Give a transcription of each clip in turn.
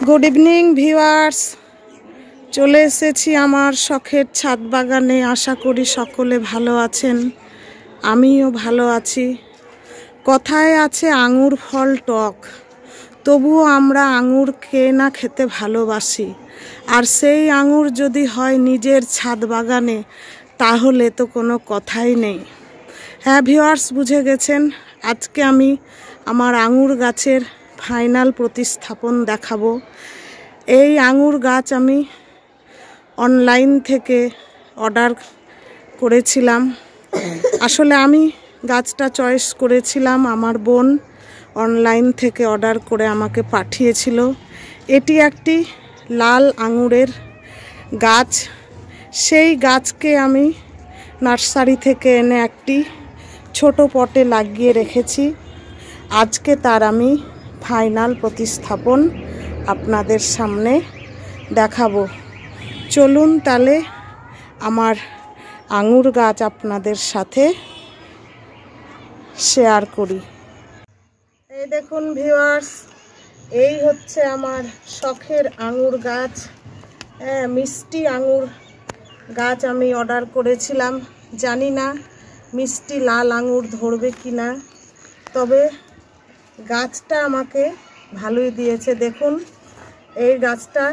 Good evening viewers, চলে এসেছি আমার শখের ছাদ বাগানে। আশা করি সকলে ভালো আছেন, আমিও ভালো আছি। কথায় আছে আঙুর ফল টক, তবুও আমরা আঙুর খেয়ে না খেতে ভালোবাসি। আর সেই আঙুর যদি হয় নিজের ছাদ বাগানে, তাহলে তো কোনো কথাই নেই। হ্যাঁ ভিউয়ার্স, বুঝে গেছেন, আজকে আমি আমার আঙুর গাছের ফাইনাল প্রতিস্থাপন দেখাবো। এই আঙুর গাছ আমি অনলাইন থেকে অর্ডার করেছিলাম। আসলে আমি গাছটা চয়েস করেছিলাম, আমার বোন অনলাইন থেকে অর্ডার করে আমাকে পাঠিয়েছিল। এটি একটি লাল আঙুরের গাছ। সেই গাছকে আমি নার্সারি থেকে এনে একটি ছোট পটে লাগিয়ে রেখেছি। আজকে তার আমি ফাইনাল প্রতিস্থাপন আপনাদের সামনে দেখাবো। চলুন তাহলে আমার আঙুর গাছ আপনাদের সাথে শেয়ার করি। এই দেখুন ভিউয়ার্স, এই হচ্ছে আমার শখের আঙুর গাছ। মিষ্টি আঙুর গাছ আমি অর্ডার করেছিলাম। জানি না মিষ্টি লাল আঙুর ধরবে কি না, তবে গাছটা আমাকে ভালোই দিয়েছে। দেখুন, এই গাছটা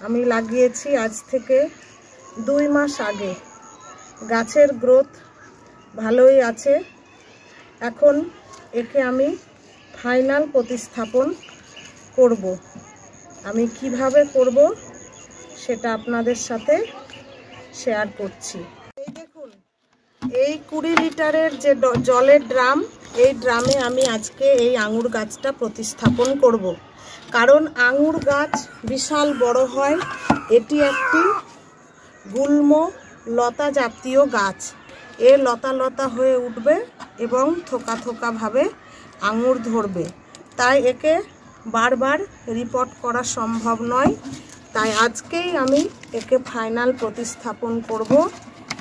আমি লাগিয়েছি আজ থেকে 2 মাস আগে। গাছের গ্রোথ ভালোই আছে। এখন একে আমি ফাইনাল প্রতিস্থাপন করব। আমি কিভাবে করব সেটা আপনাদের সাথে শেয়ার করছি। এই দেখুন, এই 20 লিটারের যে জলের ড্রাম, এই ড্রামে আমি আজকে এই আঙুর গাছটা প্রতিস্থাপন করব। কারণ আঙুর গাছ বিশাল বড় হয়। এটি একটি গুল্ম লতা জাতীয় গাছ। এ লতা লতা হয়ে উঠবে এবং থোকা থোকা ভাবে আঙুর ধরবে। তাই একে বারবার রিপোর্ট করা সম্ভব নয়। তাই আজকেই আমি একে ফাইনাল প্রতিস্থাপন করব।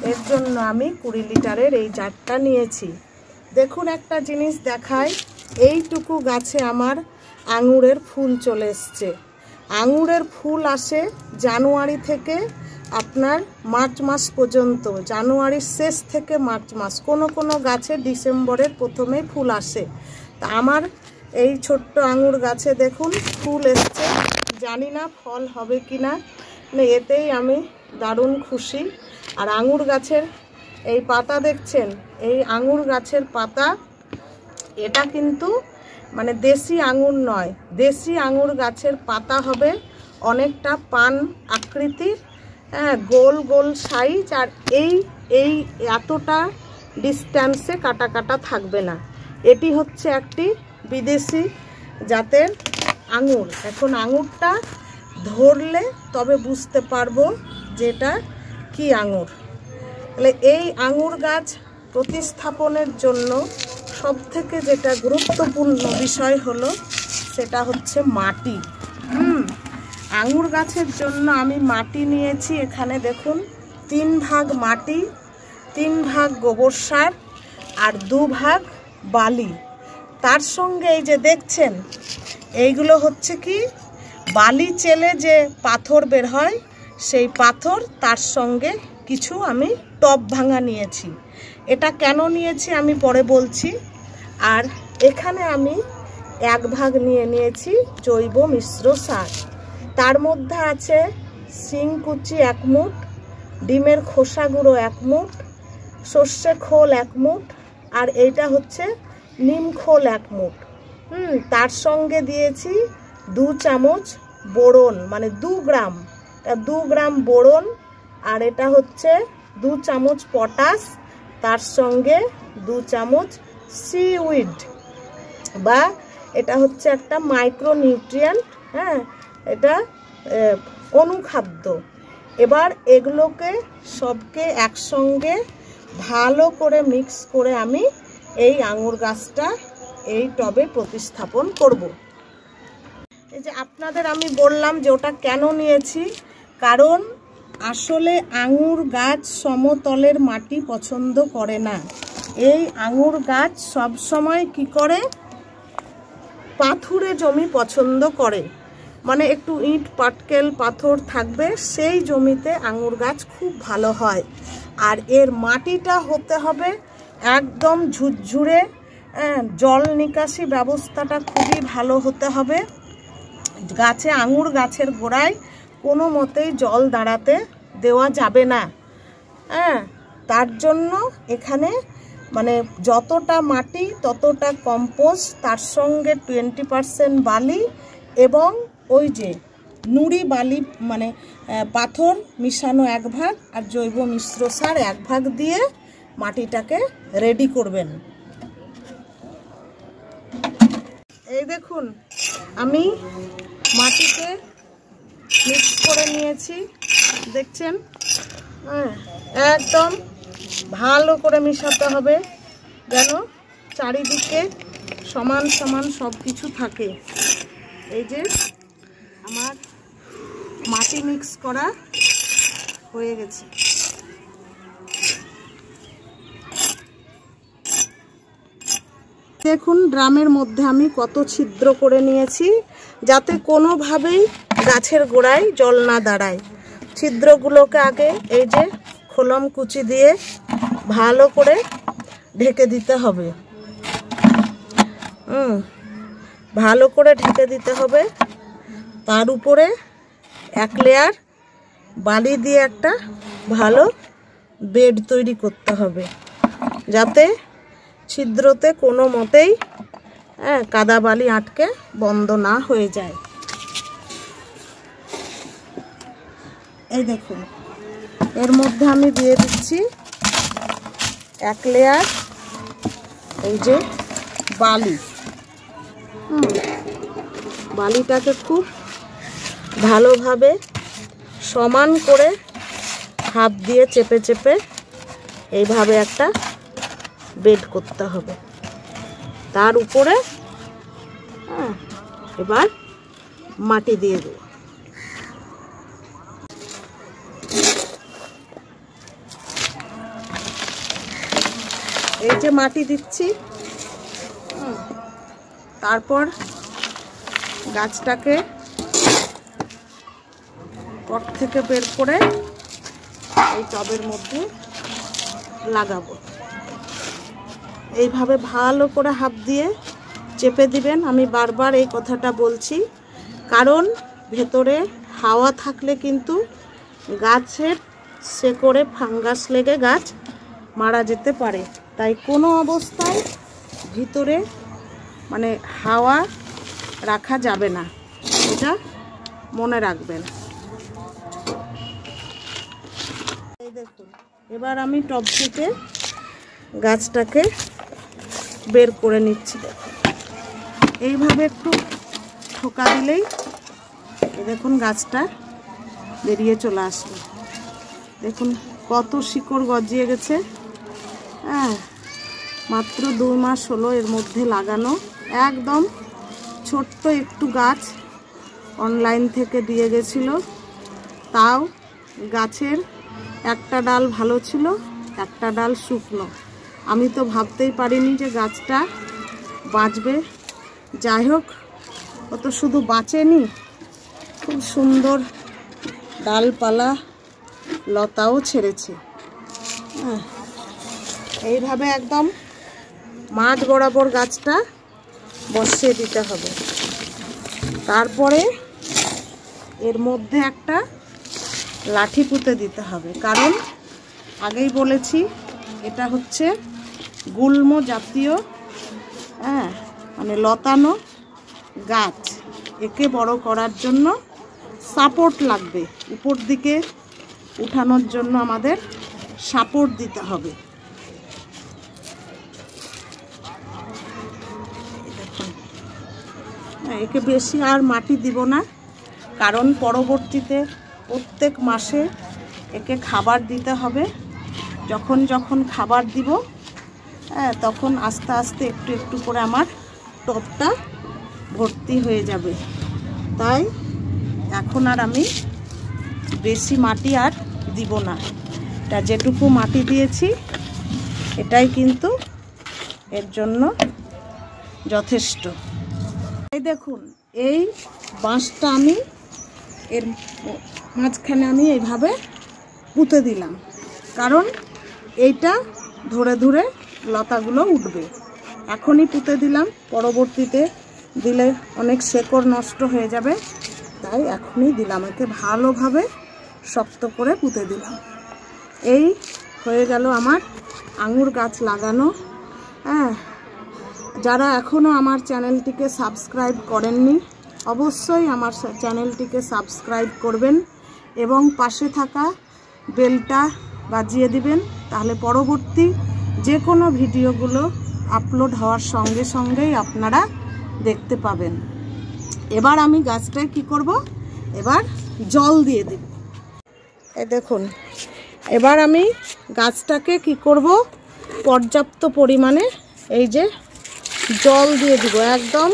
এর জন্য আমি 20 লিটারের এই জারটা নিয়েছি। দেখুন, একটা জিনিস দেখায়, এইটুকু গাছে আমার আঙুরের ফুল চলে এসছে। আঙুরের ফুল আসে জানুয়ারি থেকে আপনার মার্চ মাস পর্যন্ত। জানুয়ারির শেষ থেকে মার্চ মাস, কোনো কোনো গাছে ডিসেম্বরের প্রথমে ফুল আসে। তা আমার এই ছোট্ট আঙুর গাছে দেখুন ফুল এসছে। জানি না ফল হবে কি না, এতেই আমি দারুণ খুশি। আর আঙুর গাছের এই পাতা দেখছেন, এই আঙুর গাছের পাতা, এটা কিন্তু মানে দেশি আঙুর নয়। দেশি আঙুর গাছের পাতা হবে অনেকটা পান আকৃতির, গোল গোল সাইজ। আর এই এতটা ডিস্ট্যান্সে কাটা কাটা থাকবে না। এটি হচ্ছে একটি বিদেশি জাতের আঙুর। এখন আঙুরটা ধরলে তবে বুঝতে পারবো যে এটা কি আঙুর। তাহলে এই আঙুর গাছ প্রতিস্থাপনের জন্য সবথেকে যেটা গুরুত্বপূর্ণ বিষয় হলো সেটা হচ্ছে মাটি। আঙুর গাছের জন্য আমি মাটি নিয়েছি। এখানে দেখুন 3 ভাগ মাটি, 3 ভাগ গোবর সার আর 2 ভাগ বালি। তার সঙ্গে এই যে দেখছেন, এইগুলো হচ্ছে কি বালি চেলে যে পাথর বের হয়, সেই পাথর। তার সঙ্গে কিছু আমি টব ভাঙা নিয়েছি। এটা কেন নিয়েছি আমি পরে বলছি। আর এখানে আমি 1 ভাগ নিয়েছি জৈব মিশ্র সার। তার মধ্যে আছে শিংকুচি 1 মুঠ, ডিমের খোসা গুঁড়ো 1 মুঠ, সর্ষে খোল 1 মুঠ, আর এইটা হচ্ছে নিম খোল 1 মুঠ। তার সঙ্গে দিয়েছি 2 চামচ বোরন, মানে 2 গ্রাম, 2 গ্রাম বোরন। আর এটা হচ্ছে 2 চামচ পটাশ। তার সঙ্গে 2 চামচ সিউইড, বা এটা হচ্ছে একটা মাইক্রোনিউট্রিয়েন্ট। এটা অনুখাদ্য। এবার এগুলোকে সবকে একসঙ্গে ভালো করে মিক্স করে আমি এই আঙুর গাছটা এই টবে প্রতিস্থাপন করব। এই যে আপনাদের আমি বললাম যে ওটা কেন নিয়েছি, কারণ আসলে আঙুর গাছ সমতলের মাটি পছন্দ করে না। এই আঙুর গাছ সব সময় কি করে, পাথুরে জমি পছন্দ করে। মানে একটু ইট পাটকেল পাথর থাকবে, সেই জমিতে আঙুর গাছ খুব ভালো হয়। আর এর মাটিটা হতে হবে একদম ঝুরঝুরে, জল নিকাশি ব্যবস্থাটা খুবই ভালো হতে হবে। গাছে আঙুর গাছের গোড়ায় কোনো মতেই জল দাঁড়াতে দেওয়া যাবে না। তার জন্য এখানে মানে যতটা মাটি ততটা কম্পোস্ট, তার সঙ্গে 20% বালি এবং ওই যে নুড়ি বালি মানে পাথর মিশানো 1 ভাগ আর জৈব মিশ্র সার 1 ভাগ দিয়ে মাটিটাকে রেডি করবেন। এই দেখুন আমি মাটিতে মিক্স করে নিয়েছি, দেখছেন? একদম ভালো করে মিশাতে হবে যেন চারিদিকে সমান সমান সব কিছু থাকে। এই যে আমার মাটি মিক্স করা হয়ে গেছে। দেখুন ড্রামের মধ্যে আমি কত ছিদ্র করে নিয়েছি, যাতে কোনোভাবেই গাছের গোড়ায় জল না দাঁড়ায়। ছিদ্রগুলোকে আগে এই যে খোলম কুচি দিয়ে ভালো করে ঢেকে দিতে হবে। ভালো করে ঢেকে দিতে হবে। তার উপরে 1 লেয়ার বালি দিয়ে একটা ভালো বেড তৈরি করতে হবে, যাতে ছিদ্রতে কোনো মতেই কাদা বালি আটকে বন্ধ না হয়ে যায়। এই দেখুন এর মধ্যে আমি দিয়ে দিচ্ছি 1 লেয়ার এই যে বালি। বালিটাকে খুব ভালোভাবে সমান করে হাত দিয়ে চেপে চেপে এইভাবে একটা বেড করতে হবে। তার উপরে এবার মাটি দিয়ে দেব। এই যে মাটি দিচ্ছি, তারপর গাছটাকে পট থেকে বের করে এই টবের মধ্যে লাগাবো। এইভাবে ভালো করে হাত দিয়ে চেপে দিবেন। আমি বারবার এই কথাটা বলছি, কারণ ভেতরে হাওয়া থাকলে কিন্তু গাছের শেকড়ে ফাঙ্গাস লেগে গাছ মারা যেতে পারে। তাই কোনো অবস্থায় ভিতরে মানে হাওয়া রাখা যাবে না, এটা মনে রাখবেন। এই দেখুন এবার আমি টব থেকে গাছটাকে বের করে নিচ্ছি। দেখুন এইভাবে একটু ঠোকা দিলেই দেখুন গাছটা বেরিয়ে চলে আসবে। দেখুন কত শিকড় গজিয়ে গেছে। মাত্র 2 মাস হলো এর মধ্যে লাগানো। একদম ছোট্ট একটু গাছ অনলাইন থেকে দিয়ে গেছিল, তাও গাছের একটা ডাল ভালো ছিল, একটা ডাল শুকনো। আমি তো ভাবতেই পারিনি যে গাছটা বাঁচবে। যাই হোক, ও তো শুধু বাঁচেনি, খুব সুন্দর ডালপালা লতাও ছেড়েছে। এইভাবে একদম মাঝ বরাবর গাছটা বসিয়ে দিতে হবে। তারপরে এর মধ্যে একটা লাঠি পুঁতে দিতে হবে, কারণ আগেই বলেছি এটা হচ্ছে গুল্ম জাতীয় মানে লতানো গাছ। একে বড় করার জন্য সাপোর্ট লাগবে, উপর দিকে উঠানোর জন্য আমাদের সাপোর্ট দিতে হবে। একে বেশি আর মাটি দিব না, কারণ পরবর্তীতে প্রত্যেক মাসে একে খাবার দিতে হবে। যখন যখন খাবার দিব তখন আস্তে আস্তে একটু একটু করে আমার টবটা ভর্তি হয়ে যাবে। তাই এখন আর আমি বেশি মাটি আর দিব না। এটা যেটুকু মাটি দিয়েছি এটাই কিন্তু এর জন্য যথেষ্ট। এই দেখুন এই বাঁশটা আমি এর মাঝখানে আমি এইভাবে পুঁতে দিলাম, কারণ এইটা ধরে ধরে লতাগুলো উঠবে। এখনই পুঁতে দিলাম, পরবর্তীতে দিলে অনেক শেকড় নষ্ট হয়ে যাবে, তাই এখনই দিলাম। একে ভালোভাবে শক্ত করে পুঁতে দিলাম। এই হয়ে গেল আমার আঙুর গাছ লাগানো। হ্যাঁ, যারা এখনও আমার চ্যানেলটিকে সাবস্ক্রাইব করেননি অবশ্যই আমার চ্যানেলটিকে সাবস্ক্রাইব করবেন এবং পাশে থাকা বেলটা বাজিয়ে দিবেন, তাহলে পরবর্তী যে কোনো ভিডিওগুলো আপলোড হওয়ার সঙ্গে সঙ্গেই আপনারা দেখতে পাবেন। এবার আমি গাছটায় কি করব, এবার জল দিয়ে দেব। এই দেখুন, এবার আমি গাছটাকে কি করব, পর্যাপ্ত পরিমাণে এই যে জল দিয়ে দিব, একদম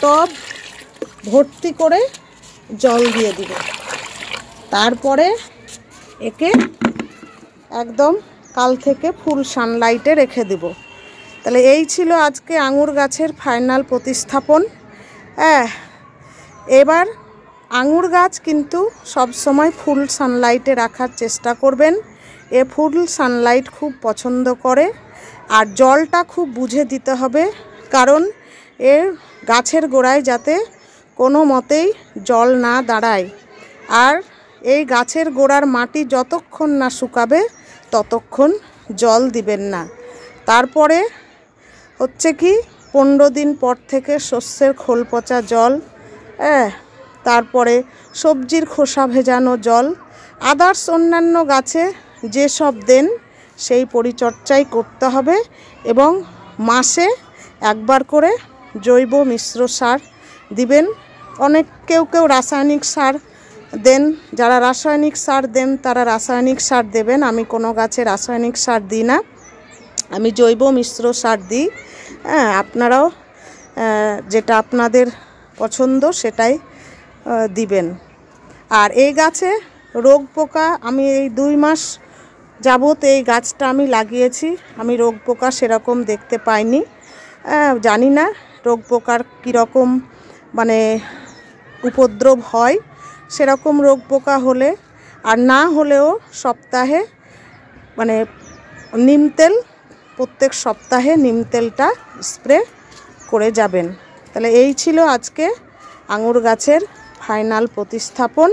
টব ভর্তি করে জল দিয়ে দিব। তারপরে একে একদম কাল থেকে ফুল সানলাইটে রেখে দেব। তাহলে এই ছিল আজকে আঙুর গাছের ফাইনাল প্রতিস্থাপন। এবার আঙুর গাছ কিন্তু সব সময় ফুল সানলাইটে রাখার চেষ্টা করবেন। এ ফুল সানলাইট খুব পছন্দ করে, আর জলটা খুব বুঝে দিতে হবে, কারণ এর গাছের গোড়ায় যাতে কোনো মতেই জল না দাঁড়ায়। আর এই গাছের গোড়ার মাটি যতক্ষণ না শুকাবে ততক্ষণ জল দিবেন না। তারপরে হচ্ছে কি 15 দিন পর থেকে শস্যের খোল পচা জল, তারপরে সবজির খোসা ভেজানো জল, আদার্স অন্যান্য গাছে যেসব দেন সেই পরিচর্যাই করতে হবে। এবং মাসে একবার করে জৈব মিশ্র সার দিবেন। কেউ রাসায়নিক সার দেন, যারা রাসায়নিক সার দেন তারা রাসায়নিক সার দেবেন। আমি কোনো গাছে রাসায়নিক সার দিই না, আমি জৈব মিশ্র সার দিই। আপনারাও যেটা আপনাদের পছন্দ সেটাই দিবেন। আর এই গাছে রোগ পোকা, আমি এই 2 মাস যাবত এই গাছটা আমি লাগিয়েছি, আমি রোগ পোকা সেরকম দেখতে পাইনি। জানি না রোগ পোকার কীরকম মানে উপদ্রব হয়। সেরকম রোগ পোকা হলে আর না হলেও সপ্তাহে মানে নিম তেল, প্রত্যেক সপ্তাহে নিম তেলটা স্প্রে করে যাবেন। তাহলে এই ছিল আজকে আঙুর গাছের ফাইনাল প্রতিস্থাপন।